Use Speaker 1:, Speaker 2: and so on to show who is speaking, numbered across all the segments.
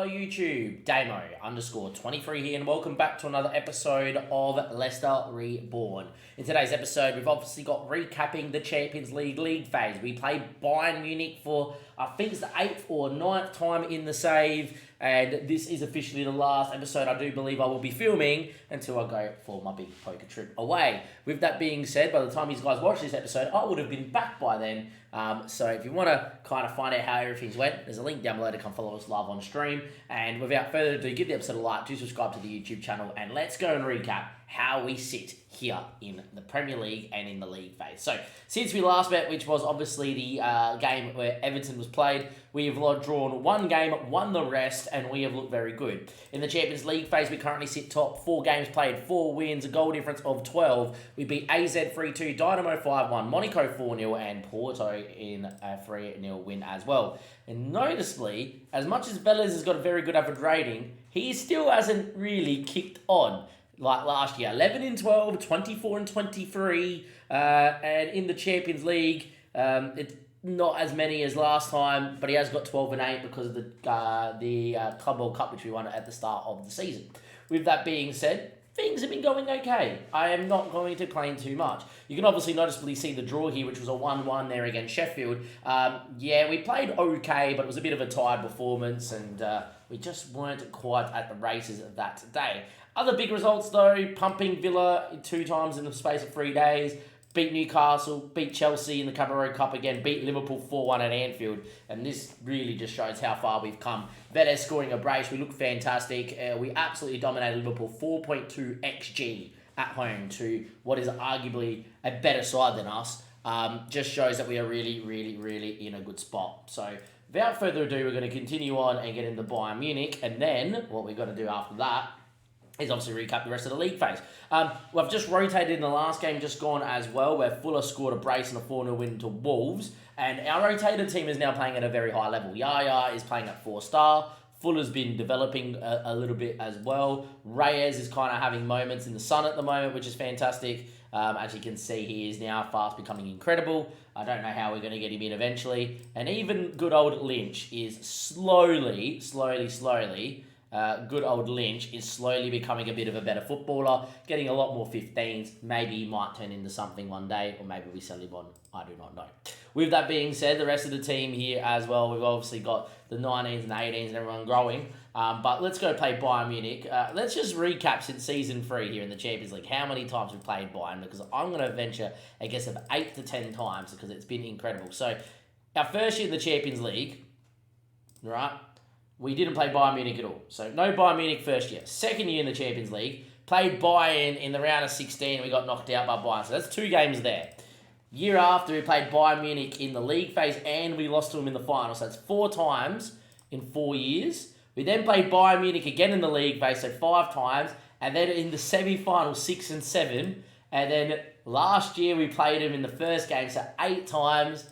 Speaker 1: Hello YouTube, Damo_23 here, and welcome back to another episode of Leicester Reborn. In today's episode, we've obviously got recapping the Champions League phase. We played Bayern Munich for, I think it's the 8th or 9th time in the save, and this is officially the last episode I do believe I will be filming until I go for my big poker trip away. With that being said, by the time you guys watch this episode, I would have been back by then. So if you want to kind of find out how everything's went, there's a link down below to come follow us live on stream. And without further ado, give the episode a like, do subscribe to the YouTube channel, and let's go and recap how we sit here in the Premier League and in the league phase. So, since we last met, which was obviously the game where Everton was played, we have drawn one game, won the rest, and we have looked very good. In the Champions League phase, we currently sit top, 4 games played, 4 wins, a goal difference of 12. We beat AZ 3-2, Dynamo 5-1, Monaco 4-0, and Porto in a 3-0 win as well. And noticeably, as much as Velez has got a very good average rating, he still hasn't really kicked on. Like last year, 11-12, 24-23, and in the Champions League, it's not as many as last time, but he has got 12-8 because of the Club World Cup, which we won at the start of the season. With that being said, things have been going okay. I am not going to claim too much. You can obviously noticeably see the draw here, which was a 1-1 there against Sheffield. Yeah, we played okay, but it was a bit of a tired performance, and we just weren't quite at the races of that day. Other big results though, pumping Villa 2 times in the space of 3 days, beat Newcastle, beat Chelsea in the Carabao Cup again, beat Liverpool 4-1 at Anfield, and this really just shows how far we've come. Velez scoring a brace, we look fantastic. We absolutely dominated Liverpool, 4.2 XG at home to what is arguably a better side than us. Just shows that we are really in a good spot. So without further ado, we're going to continue on and get into Bayern Munich, and then what we've got to do after that is obviously recap the rest of the league phase. We've just rotated in the last game just gone as well, where Fuller scored a brace and a 4-0 win to Wolves, and our rotated team is now playing at a very high level. Yaya is playing at 4-star, Fuller's been developing a little bit as well. Reyes is kind of having moments in the sun at the moment, which is fantastic. As you can see, he is now fast becoming incredible. I don't know how we're going to get him in eventually. And even good old Lynch is slowly, good old Lynch is slowly becoming a bit of a better footballer, getting a lot more 15s. Maybe he might turn into something one day, or maybe we sell him on. I do not know. With that being said, the rest of the team here as well, we've obviously got the 19s and the 18s and everyone growing. But let's go play Bayern Munich. Let's just recap since Season 3 here in the Champions League, how many times we've played Bayern, because I'm going to venture a guess of 8 to 10 times because it's been incredible. So, our first year in the Champions League, right? We didn't play Bayern Munich at all. So, no Bayern Munich first year. Second year in the Champions League, played Bayern in the round of 16 and we got knocked out by Bayern. So, that's 2 games there. Year after, we played Bayern Munich in the league phase and we lost to them in the final. So, that's 4 times in 4 years. We then played Bayern Munich again in the league phase, so 5 times. And then in the semi-final, 6 and 7. And then last year, we played them in the first game, so 8 times.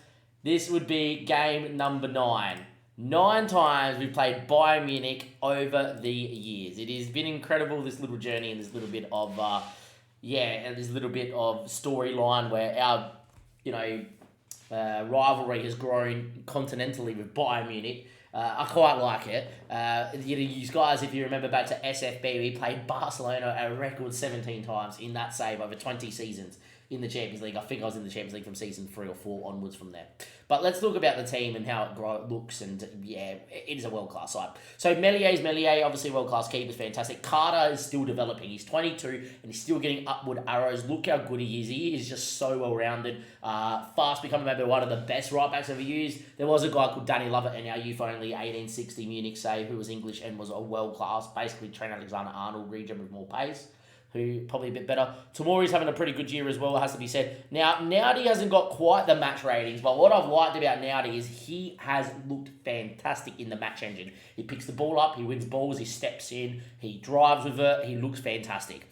Speaker 1: This would be game number 9. 9 times we've played Bayern Munich over the years. It has been incredible, this little journey and this little bit of, this little bit of storyline where our, rivalry has grown continentally with Bayern Munich. I quite like it. You guys, if you remember back to SFB, we played Barcelona a record 17 times in that save over 20 seasons in the Champions League. I think I was in the Champions League from season 3 or 4 onwards from there. But let's talk about the team and how it looks, and yeah, it is a world-class side. So Meslier, obviously world-class keeper, fantastic. Carter is still developing. He's 22 and he's still getting upward arrows. Look how good he is. He is just so well-rounded. Fast becoming maybe one of the best right-backs ever used. There was a guy called Danny Lovett in our youth-only 1860 Munich save who was English and was a world-class, basically Trent Alexander-Arnold region with more pace, who probably a bit better. Tomori's having a pretty good year as well, it has to be said. Now, Naudi hasn't got quite the match ratings, but what I've liked about Naudi is he has looked fantastic in the match engine. He picks the ball up, he wins balls, he steps in, he drives with it, he looks fantastic.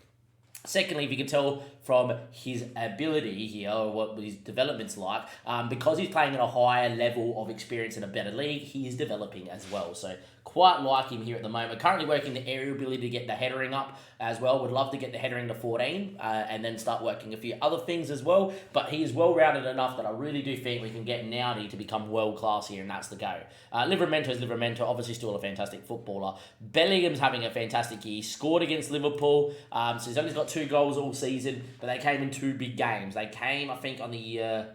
Speaker 1: Secondly, if you can tell from his ability here, or what his development's like, because he's playing at a higher level of experience in a better league, he is developing as well. So quite like him here at the moment. Currently working the aerial ability to get the headering up as well. Would love to get the headering to 14 and then start working a few other things as well. But he is well-rounded enough that I really do think we can get Nowdy to become world-class here, and that's the go. Livramento is Livramento, obviously still a fantastic footballer. Bellingham's having a fantastic year. He scored against Liverpool, so he's only got 2 goals all season, but they came in 2 big games. They came, I think, on the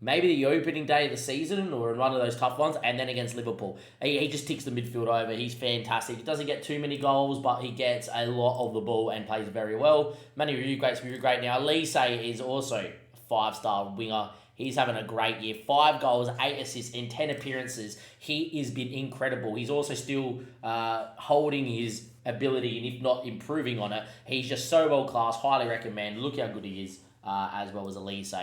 Speaker 1: maybe the opening day of the season or in one of those tough ones, and then against Liverpool. He just ticks the midfield over. He's fantastic. He doesn't get too many goals, but he gets a lot of the ball and plays very well. Many review greats, review great. Now, Leicester is also a 5-star winger. He's having a great year. 5 goals, 8 assists in 10 appearances. He has been incredible. He's also still holding his ability, and if not improving on it. He's just so well class. Highly recommend. Look how good he is. As well as Elise.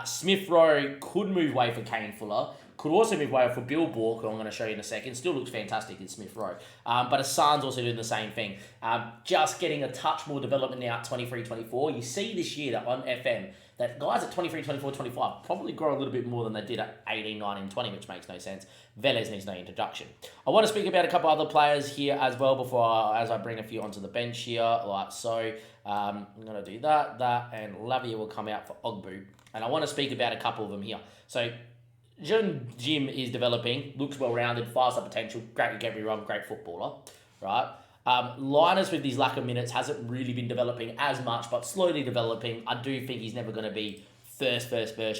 Speaker 1: Smith Rowe could move away for Kane Fuller. Could also move away for Bill Bork, who I'm going to show you in a second. Still looks fantastic in Smith Rowe. But Hassan's also doing the same thing. Just getting a touch more development now at 23-24. You see this year that on FM, that guys at 23, 24, 25 probably grow a little bit more than they did at 18, 19, 20, which makes no sense. Velez needs no introduction. I want to speak about a couple other players here as well as I bring a few onto the bench here, like so. I'm going to do that, and Lavia will come out for Ogbu. And I want to speak about a couple of them here. So, Jim is developing, looks well-rounded, 5-star potential, great, get me wrong, great footballer, right? Linus, with his lack of minutes, hasn't really been developing as much, but slowly developing. I do think he's never going to be first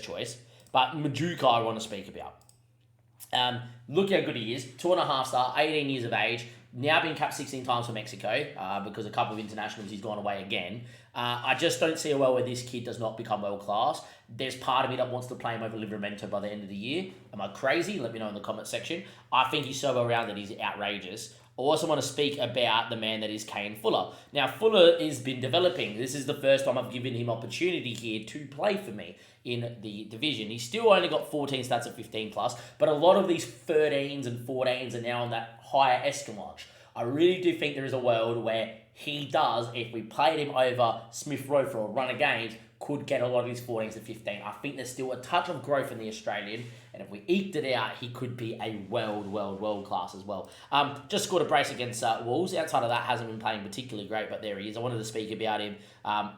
Speaker 1: choice. But Majuka I want to speak about. Look how good he is. 2.5-star, 18 years of age. Now been capped 16 times for Mexico because a couple of internationals he's gone away again. I just don't see a world where this kid does not become world-class. There's part of me that wants to play him over Livramento by the end of the year. Am I crazy? Let me know in the comment section. I think he's so well-rounded, he's outrageous. I also want to speak about the man that is Kane Fuller. Now, Fuller has been developing. This is the first time I've given him opportunity here to play for me in the division. He's still only got 14 stats at 15 plus, but a lot of these 13s and 14s are now on that higher escalage. I really do think there is a world where he does, if we played him over Smith Rowe for a run of games, could get a lot of his 14s to 15. I think there's still a touch of growth in the Australian, and if we eked it out, he could be a world class as well. Just scored a brace against Wolves. Outside of that, hasn't been playing particularly great, but there he is. I wanted to speak about him.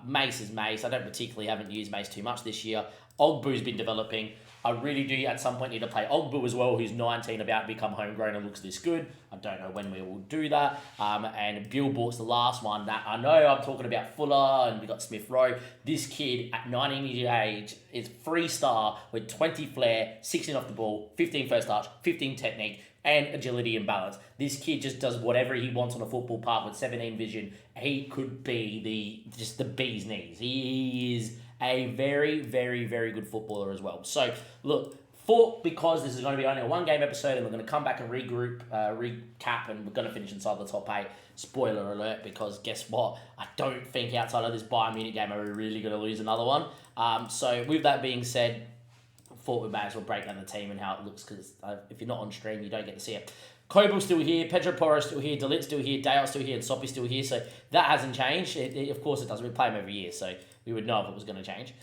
Speaker 1: Mace is Mace. I haven't used Mace too much this year. Ogbu's been developing. I really do at some point need to play Ogbu as well, who's 19, about to become homegrown and looks this good. I don't know when we will do that. And Bill Bork's the last one that I know I'm talking about Fuller, and we got Smith Rowe. This kid at 19 years of age is 3-star with 20 flair, 16 off the ball, 15 first touch, 15 technique, and agility and balance. This kid just does whatever he wants on a football park with 17 vision. He could be the bee's knees. He is a very good footballer as well. So, look, because this is going to be only a 1-game episode and we're going to come back and recap, and we're going to finish inside the top 8. Spoiler alert, because guess what? I don't think outside of this Bayern Munich game are we really going to lose another one. So, with that being said, I thought we may as well break down the team and how it looks, because if you're not on stream, you don't get to see it. Kobel's still here, Pedro Porro's still here, Delit's still here, Dale's still here, and Soppy's still here, so that hasn't changed. Of course it does. We play him every year, so we would know if it was going to change.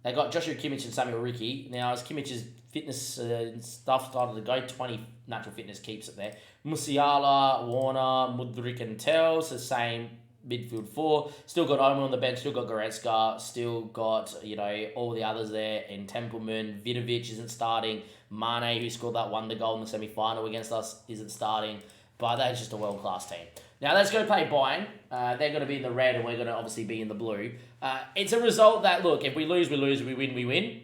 Speaker 1: They got Joshua Kimmich and Samuel Ricky. Now, as Kimmich's fitness stuff started to go, 20 natural fitness keeps it there. Musiala, Warner, Mudryk, and Tells, the same midfield 4. Still got Omen on the bench, still got Goretzka, still got, all the others there. And Templeman, Vidovic isn't starting. Mane, who scored that wonder goal in the semi-final against us, isn't starting. But that's just a world-class team. Now, let's go play Bayern. They're going to be in the red, and we're going to obviously be in the blue. It's a result that, look, if we lose, we lose. If we win, we win.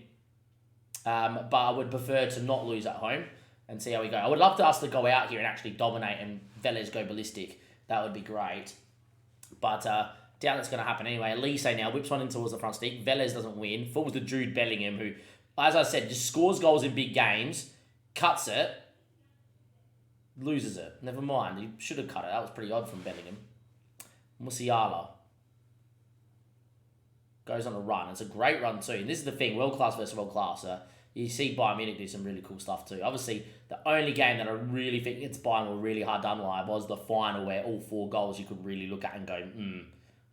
Speaker 1: But I would prefer to not lose at home and see how we go. I would love us to go out here and actually dominate and Velez go ballistic. That would be great. But doubt that's going to happen anyway. Elise now whips one in towards the front stick. Velez doesn't win. Falls to Jude Bellingham, who, as I said, just scores goals in big games, cuts it, loses it. Never mind. He should have cut it. That was pretty odd from Bellingham. Musiala goes on a run. It's a great run too. And this is the thing, world class versus world class. You see Bayern Munich do some really cool stuff too. Obviously, the only game that I really think against Bayern were really hard done by was the final, where all 4 goals you could really look at and go,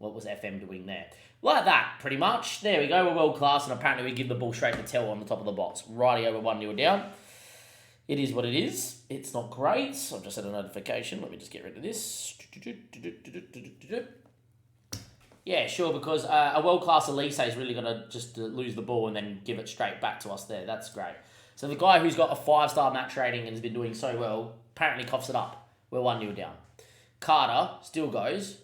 Speaker 1: What was FM doing there? Like that, pretty much. There we go. We're world class, and apparently we give the ball straight to Tell on the top of the box. Righty over 1-0 down. It is what it is. It's not great. So I've just had a notification. Let me just get rid of this. Yeah, sure, because a world-class Elise is really going to just lose the ball and then give it straight back to us there. That's great. So the guy who's got a 5-star match rating and has been doing so well apparently coughs it up. We're 1-0 down. Carter still goes.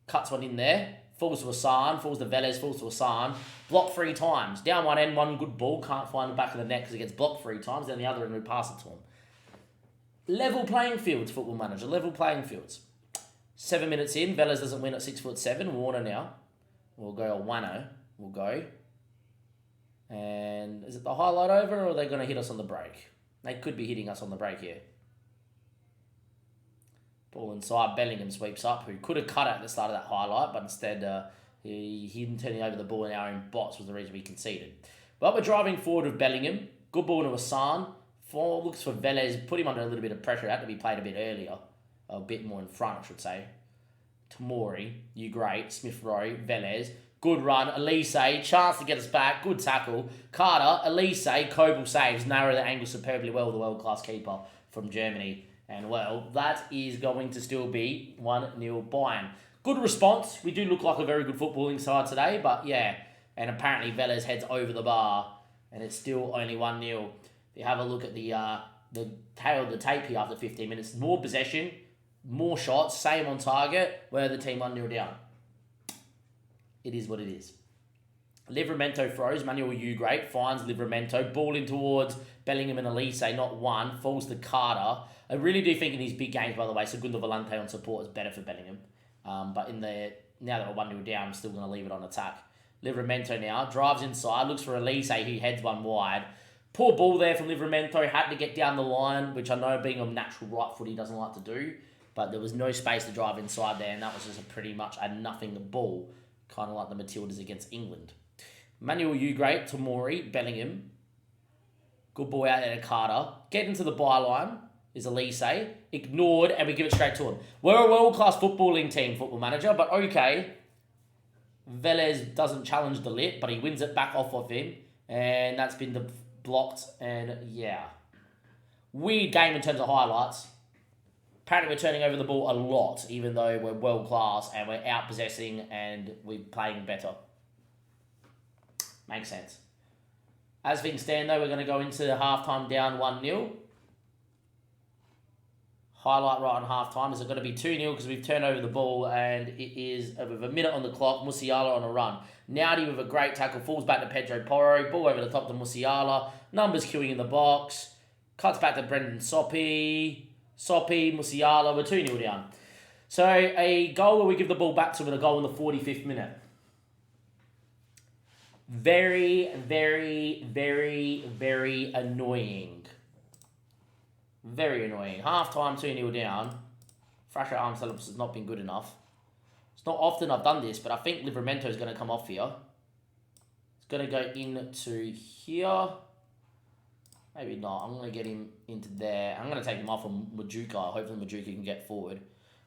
Speaker 1: Cuts one in there. Falls to Hassan. Falls to Velez. Falls to Hassan. Blocked 3 times. Down one end, one good ball. Can't find the back of the net because it gets blocked 3 times. Then the other end, we pass it to him. Level playing fields, Football Manager. Level playing fields. 7 minutes in, Velez doesn't win at 6'7". Warner now. We'll go a Wano. We'll go. And is it the highlight over, or are they going to hit us on the break? They could be hitting us on the break here. Ball inside. Bellingham sweeps up, who could have cut it at the start of that highlight, but instead him turning over the ball in our own box was the reason we conceded. But we're driving forward with Bellingham. Good ball to Hassan. Looks for Velez. Put him under a little bit of pressure. It had to be played a bit earlier. A bit more in front, I should say. Tamori, you great. Smith Rowe, Velez. Good run. Elise, chance to get us back. Good tackle. Carter, Elise, Kobel saves. Narrow the angle superbly well, the world-class keeper from Germany. And, well, that is going to still be 1-0 Bayern. Good response. We do look like a very good footballing side today, but, yeah. And apparently Velez heads over the bar, and it's still only 1-0. If you have a look at the tail of the tape here after 15 minutes, more possession, more shots, same on target, where the team 1-0 down. It is what it is. Livramento throws, Manuel Ugrate finds Livramento, ball in towards Bellingham and Elise, not one, falls to Carter. I really do think in these big games, by the way, Segundo Volante on support is better for Bellingham. But now that we're 1-0 down, I'm still going to leave it on attack. Livramento now, drives inside, looks for Elise, who heads one wide. Poor ball there from Livramento, had to get down the line, which I know being a natural right foot he doesn't like to do. But there was no space to drive inside there, and that was just pretty much a nothing ball, kind of like the Matildas against England. Manuel Ugrate, Tamori, Bellingham. Good ball out there to Carter. Get into the byline is Elise. Ignored, and we give it straight to him. We're a world-class footballing team, Football Manager, but okay. Velez doesn't challenge the lit, but he wins it back off of him, and that's been blocked, and yeah. Weird game in terms of highlights. Apparently we're turning over the ball a lot, even though we're world class and we're out possessing and we're playing better. Makes sense. As things stand though, we're going to go into halftime down 1-0. Highlight right on halftime. Is it going to be 2-0 because we've turned over the ball and it is with a minute on the clock. Musiala on a run. Naudi with a great tackle. Falls back to Pedro Porro. Ball over the top to Musiala. Numbers queuing in the box. Cuts back to Brendan Soppy, Musiala, we're 2-0 down. So a goal where we give the ball back to him and a goal in the 45th minute. Very, very, very, very annoying. Very annoying. Half-time, 2-0 down. Thrasher arm setups has not been good enough. It's not often I've done this, but I think Livramento is going to come off here. It's going to go into here. Maybe not. I'm going to get him into there. I'm going to take him off from Majuka. Hopefully Majuka can get forward.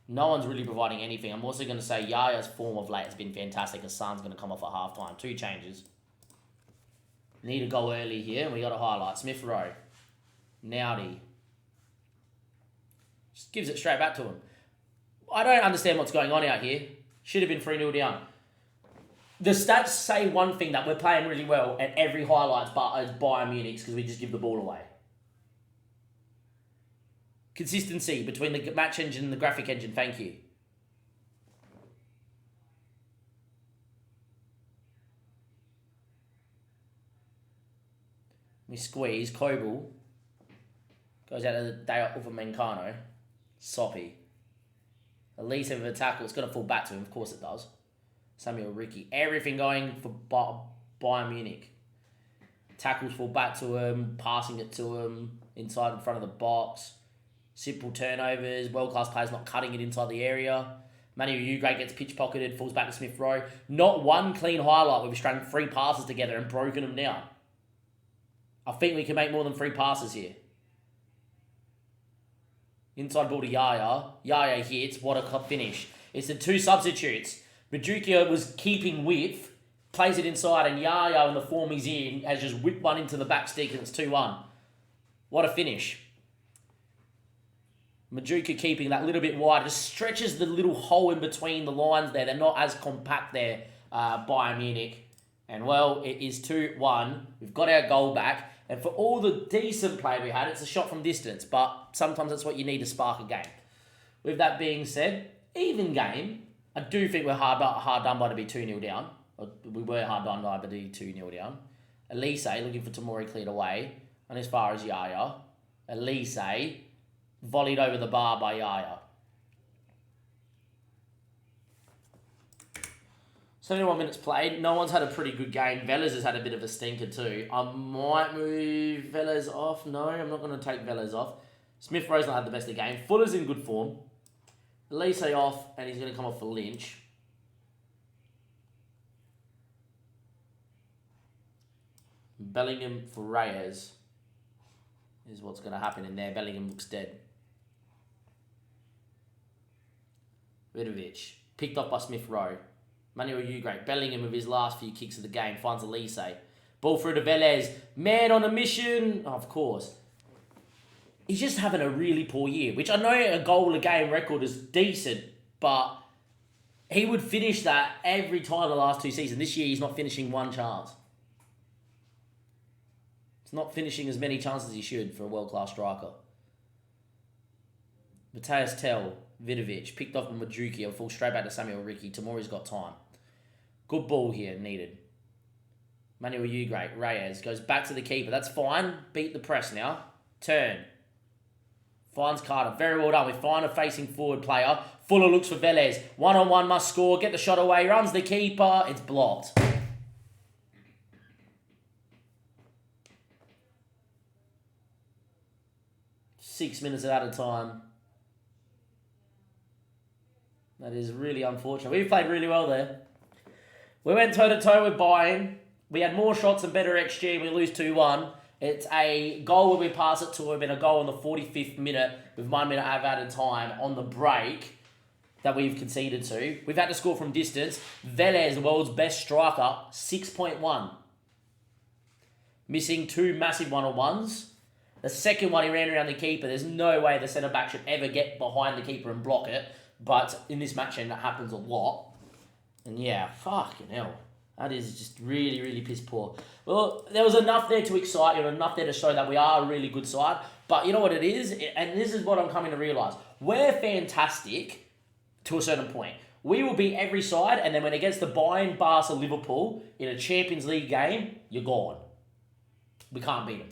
Speaker 1: No one's really providing anything. I'm also going to say Yaya's form of late has been fantastic. Hassan's going to come off at halftime. 2 changes. Need a goal early here. And we got a highlight. Smith Rowe. Naudi. Just gives it straight back to him. I don't understand what's going on out here. Should have been 3-0 down. The stats say one thing, that we're playing really well, and every highlight's Bayern Munich's because we just give the ball away. Consistency between the match engine and the graphic engine, thank you. We squeeze, Kobel. Goes out of the day off of Mencano. Soppy. Elise with a tackle, it's going to fall back to him, of course it does. Samuel Ricky. Everything going for Bayern Munich. Tackles fall back to him, passing it to him, inside in front of the box. Simple turnovers, world-class players not cutting it inside the area. Manuel Ugrate gets pitch-pocketed, falls back to Smith Rowe. Not one clean highlight where we've strung 3 passes together and broken them down. I think we can make more than 3 passes here. Inside ball to Yaya. Yaya hits. What a finish. It's the 2 substitutes. Majukia was keeping width, plays it inside, and Yaya, in the form he's in, has just whipped one into the back stick, and it's 2-1. What a finish. Majuka keeping that little bit wide, just stretches the little hole in between the lines there. They're not as compact there, Bayern Munich. And, well, it is 2-1. We've got our goal back. And for all the decent play we had, it's a shot from distance. But sometimes that's what you need to spark a game. With that being said, even game. I do think we're hard done by to be 2-0 down. We were hard done by to be 2-0 down. Elise looking for Tamori cleared away. And as far as Yaya, Elise volleyed over the bar by Yaya. 71 minutes played. No one's had a pretty good game. Velez has had a bit of a stinker too. I might move Velez off. No, I'm not going to take Velez off. Smith Rowe's not had the best of the game. Fuller's in good form. Elise off, and he's going to come off for Lynch. Bellingham for Reyes is what's going to happen in there. Bellingham looks dead. Vidovic, picked off by Smith Rowe. Manuel Ugarte, Bellingham with his last few kicks of the game, finds Elise. Ball through to Velez. Man on a mission. Oh, of course. He's just having a really poor year, which I know a goal a game record is decent, but he would finish that every time the last 2 seasons. This year, he's not finishing one chance. He's not finishing as many chances as he should for a world-class striker. Mateus Tell, Vidovic, picked off by Madruki, and fall straight back to Samuel Ricky. Tamori's got time. Good ball here, needed. Manuel Ugarte, Reyes, goes back to the keeper. That's fine. Beat the press now. Turn. Finds Carter. Very well done. We find a facing forward player. Fuller looks for Velez. 1-on-1 must score. Get the shot away. Runs the keeper. It's blocked. Six minutes at a time. That is really unfortunate. We played really well there. We went toe-to-toe with Bayern. We had more shots and better XG. We lose 2-1. It's a goal where we pass it to him and a goal in the 45th minute with 1 minute of added time on the break that we've conceded to. We've had to score from distance. Velez, the world's best striker, 6.1. Missing 2 massive one-on-ones. The second one, he ran around the keeper. There's no way the centre-back should ever get behind the keeper and block it. But in this match, that happens a lot. And yeah, fucking hell. That is just really, really piss poor. Well, there was enough there to excite you and enough there to show that we are a really good side. But you know what it is? And this is what I'm coming to realise. We're fantastic to a certain point. We will beat every side, and then when it gets to Bayern, Barca, Liverpool in a Champions League game, you're gone. We can't beat them.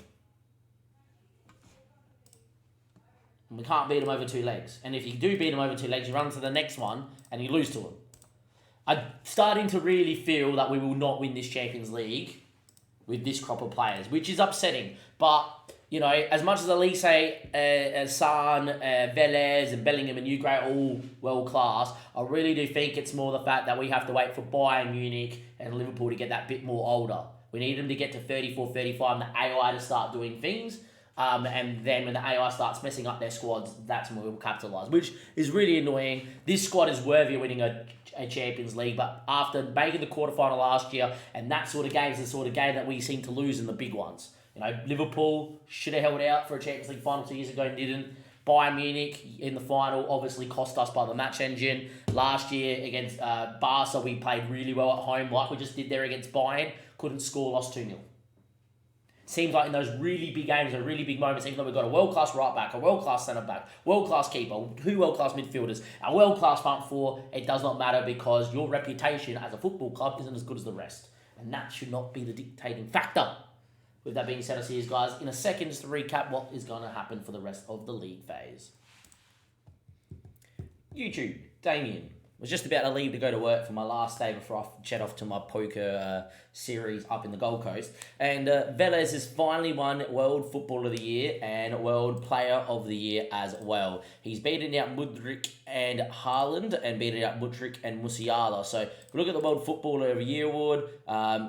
Speaker 1: We can't beat them over 2 legs. And if you do beat them over 2 legs, you run to the next one and you lose to them. I'm starting to really feel that we will not win this Champions League with this crop of players, which is upsetting. But, you know, as much as Elise, San, Velez and Bellingham and Ugarte are all world-class, I really do think it's more the fact that we have to wait for Bayern Munich and Liverpool to get that bit more older. We need them to get to 34, 35 and the AI to start doing things. And then when the AI starts messing up their squads, that's when we'll capitalise, which is really annoying. This squad is worthy of winning a Champions League, but after making the quarterfinal last year, and that sort of game is the sort of game that we seem to lose in the big ones. You know, Liverpool should have held out for a Champions League final 2 years ago and didn't. Bayern Munich in the final obviously cost us by the match engine. Last year against Barca, we played really well at home, like we just did there against Bayern. Couldn't score, lost 2-0. Seems like in those really big games, those really big moments, even though we've got a world-class right-back, a world-class centre-back, world-class keeper, 2 world-class midfielders, a world-class front four, it does not matter because your reputation as a football club isn't as good as the rest. And that should not be the dictating factor. With that being said, I'll see you guys in a second just to recap what is going to happen for the rest of the league phase. YouTube, Damien. Was just about to leave to go to work for my last day before I jet off to my poker series up in the Gold Coast. And Velez has finally won World Footballer of the Year and World Player of the Year as well. He's beaten out Mudryk and Haaland and beaten out Mudryk and Musiala. So if we look at the World Footballer of the Year award,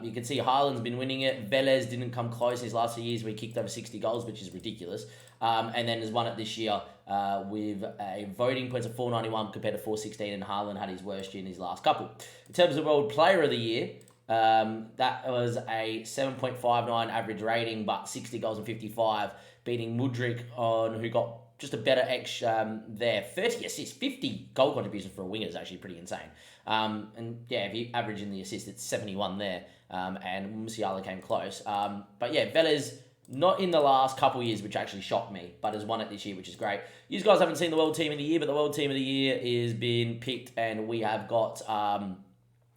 Speaker 1: you can see Haaland's been winning it. Velez didn't come close his last few years where he kicked over 60 goals, which is ridiculous. And then has won it this year. with a voting points of 491 compared to 416, and Haaland had his worst year in his last couple. In terms of World Player of the Year, that was a 7.59 average rating, but 60 goals and 55, beating Mudryk who got just a better there. 30 assists, 50 goal contributions for a winger is actually pretty insane. And yeah, if you average in the assists, it's 71 there. And Musiala came close. But yeah, Velez, not in the last couple of years, which actually shocked me, but has won it this year, which is great. You guys haven't seen the World Team of the Year, but the World Team of the Year is been picked, and we have got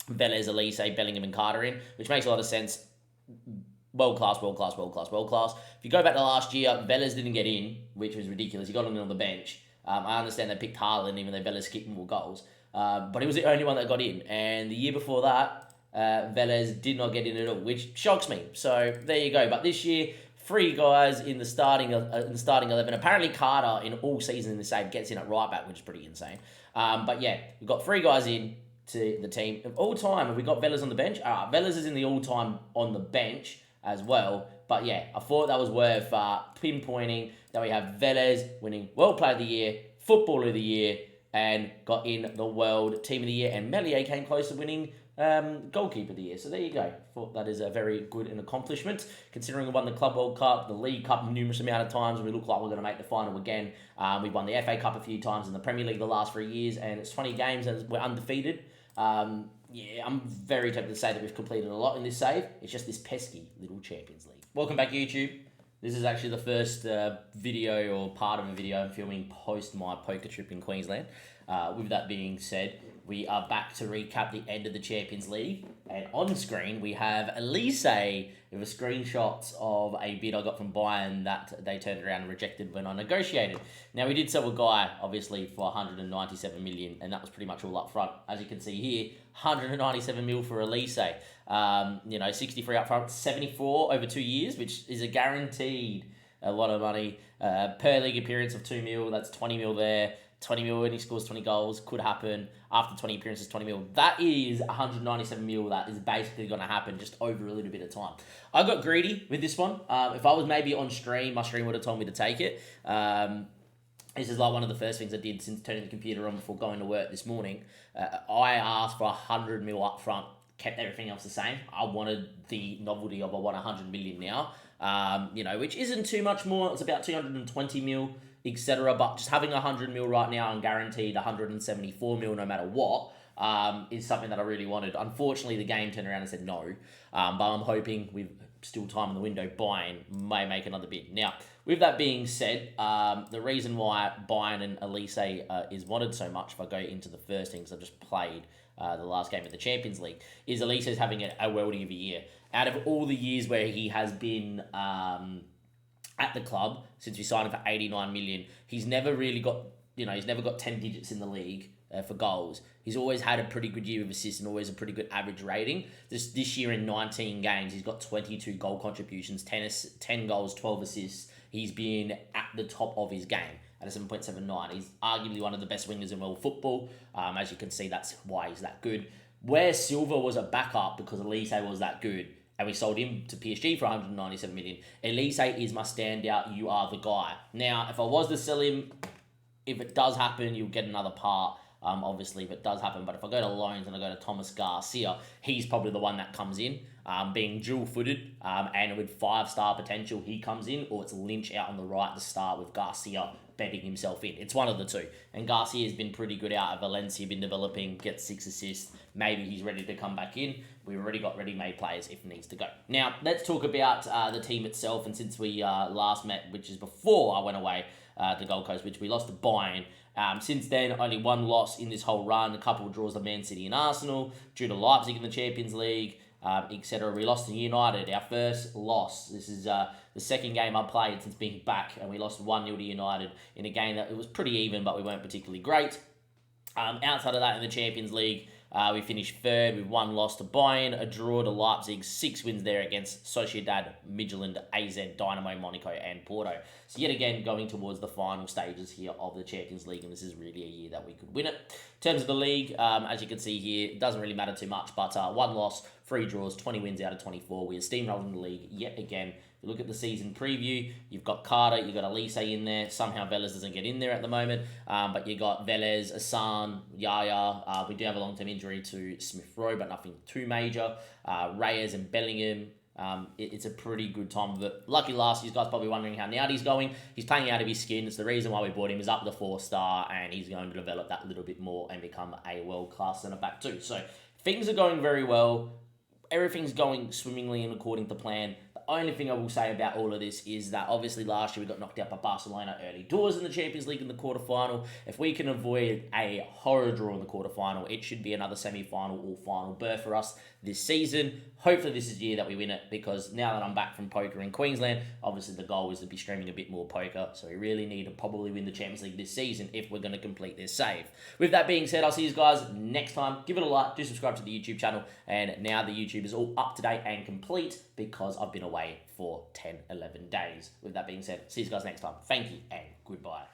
Speaker 1: Velez, Elise, Bellingham, and Carter in, which makes a lot of sense. World class. If you go back to last year, Velez didn't get in, which was ridiculous. He got on the bench. I understand they picked Haaland, even though Velez kicked more goals. But he was the only one that got in. And the year before that, Velez did not get in at all, which shocks me. So there you go. But this year, 3 guys in the starting 11. Apparently Carter in all seasons in the save gets in at right back, which is pretty insane. But yeah, we've got 3 guys in to the team. Of all time, have we got Velez on the bench? Velez is in the all-time on the bench as well. But yeah, I thought that was worth pinpointing that we have Velez winning World Player of the Year, Footballer of the Year, and got in the World Team of the Year. And Meslier came close to winning Goalkeeper of the Year. So there you go. Thought that is a very good an accomplishment, considering we won the Club World Cup, the League Cup numerous amount of times. We look like we're going to make the final again. We've won the FA Cup a few times in the Premier League the last 3 years, and it's 20 games and we're undefeated. Yeah, I'm very tempted to say that we've completed a lot in this save. It's just this pesky little Champions League. Welcome back, YouTube. This is actually the first video or part of a video I'm filming post my poker trip in Queensland. With that being said, we are back to recap the end of the Champions League. And on screen, we have Elise with a screenshot of a bid I got from Bayern that they turned around and rejected when I negotiated. Now, we did sell a guy, obviously, for 197 million, and that was pretty much all up front. As you can see here, 197 mil for Elise. 63 up front, 74 over 2 years, which is a guaranteed a lot of money. Per league appearance of 2 mil, that's 20 mil there. 20 mil when he scores 20 goals, could happen. After 20 appearances, 20 mil. That is 197 mil that is basically going to happen just over a little bit of time. I got greedy with this one. If I was maybe on stream, my stream would have told me to take it. This is like one of the first things I did since turning the computer on before going to work this morning. I asked for 100 mil up front, kept everything else the same. I wanted the novelty of I want 100 million now, which isn't too much more. It's about 220 mil. Etc. But just having 100 mil right now and guaranteed 174 mil no matter what is something that I really wanted. Unfortunately, the game turned around and said no. But I'm hoping with still time in the window, Bayern may make another bid. Now, with that being said, the reason why Bayern and Elise is wanted so much, if I go into the first things I've just played the last game of the Champions League, is Elise is having a worldie of a year. Out of all the years where he has been at the club since we signed him for 89 million. He's never really got, he's never got 10 digits in the league for goals. He's always had a pretty good year of assists and always a pretty good average rating. This year in 19 games, he's got 22 goal contributions, 10 goals, 12 assists. He's been at the top of his game at a 7.79. He's arguably one of the best wingers in world football. As you can see, that's why he's that good. Where Silva was a backup because Elise was that good, and we sold him to PSG for 197 million. Elise is my standout. You are the guy. Now, if I was to sell him, if it does happen, you'll get another part. Obviously, if it does happen. But if I go to loans and I go to Thomas Garcia, he's probably the one that comes in. Being dual-footed and with 5-star potential, he comes in. Or it's Lynch out on the right to start with Garcia betting himself in. It's one of the two. And Garcia's been pretty good out at Valencia, been developing, gets 6 assists. Maybe he's ready to come back in. We've already got ready-made players if it needs to go. Now, let's talk about the team itself. And since we last met, which is before I went away to Gold Coast, which we lost to Bayern. Since then, only 1 loss in this whole run. A couple of draws to Man City and Arsenal. Due to Leipzig in the Champions League, etc. We lost to United, our first loss. This is the second game I played since being back, and we lost 1-0 to United in a game that it was pretty even, but we weren't particularly great. Outside of that, in the Champions League, we finished 3rd with 1 loss to Bayern, a draw to Leipzig, 6 wins there against Sociedad, Midtjylland, AZ, Dynamo, Monaco, and Porto. So yet again, going towards the final stages here of the Champions League, and this is really a year that we could win it. In terms of the league, as you can see here, it doesn't really matter too much, but 1 loss, 3 draws, 20 wins out of 24. We are steamrolling the league yet again. look at the season preview, you've got Carter, you've got Elise in there. Somehow Velez doesn't get in there at the moment. But you got Velez, Asan, Yaya. We do have a long-term injury to Smith Rowe, but nothing too major. Reyes and Bellingham. It's a pretty good time. But lucky last, you guys probably wondering how Naughty's going. He's playing out of his skin. It's the reason why we bought him. He's up to 4-star, and he's going to develop that little bit more and become a world-class centre-back too. So things are going very well. Everything's going swimmingly and according to plan. The only thing I will say about all of this is that obviously last year we got knocked out by Barcelona early doors in the Champions League in the quarterfinal. If we can avoid a horror draw in the quarterfinal, it should be another semi-final or final berth for us this season. Hopefully this is the year that we win it, because now that I'm back from poker in Queensland, obviously the goal is to be streaming a bit more poker, so we really need to probably win the Champions League this season if we're going to complete this save. With that being said, I'll see you guys next time. Give it a like, do subscribe to the YouTube channel, and now the YouTube is all up to date and complete because I've been away for 10, 11 days. With that being said, see you guys next time. Thank you and goodbye.